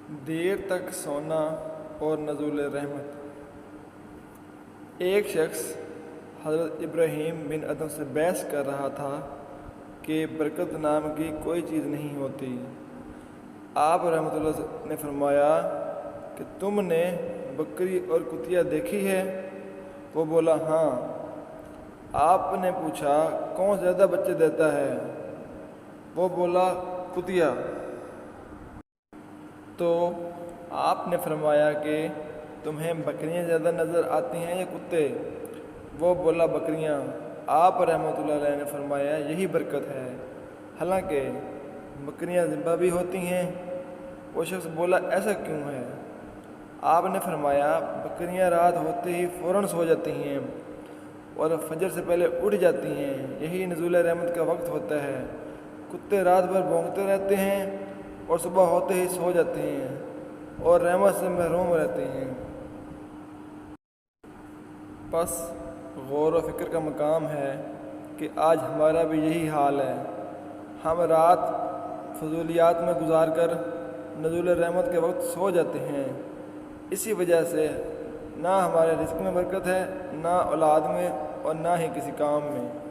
دیر تک سونا اور نزول رحمت۔ ایک شخص حضرت ابراہیم بن ادم سے بحث کر رہا تھا کہ برکت نام کی کوئی چیز نہیں ہوتی۔ آپ رحمۃ اللہ نے فرمایا کہ تم نے بکری اور کتیا دیکھی ہے؟ وہ بولا ہاں۔ آپ نے پوچھا کون زیادہ بچے دیتا ہے؟ وہ بولا کتیا۔ تو آپ نے فرمایا کہ تمہیں بکریاں زیادہ نظر آتی ہیں یا کتے؟ وہ بولا بکریاں۔ آپ رحمۃ اللہ علیہ نے فرمایا یہی برکت ہے، حالانکہ بکریاں ذبح بھی ہوتی ہیں۔ وہ شخص بولا ایسا کیوں ہے؟ آپ نے فرمایا بکریاں رات ہوتے ہی فوراً سو جاتی ہیں اور فجر سے پہلے اٹھ جاتی ہیں، یہی نزول رحمت کا وقت ہوتا ہے۔ کتے رات بھر بھونکتے رہتے ہیں اور صبح ہوتے ہی سو جاتے ہیں اور رحمت سے محروم رہتے ہیں۔ بس غور و فکر کا مقام ہے کہ آج ہمارا بھی یہی حال ہے۔ ہم رات فضولیات میں گزار کر نزول رحمت کے وقت سو جاتے ہیں۔ اسی وجہ سے نہ ہمارے رزق میں برکت ہے، نہ اولاد میں، اور نہ ہی کسی کام میں۔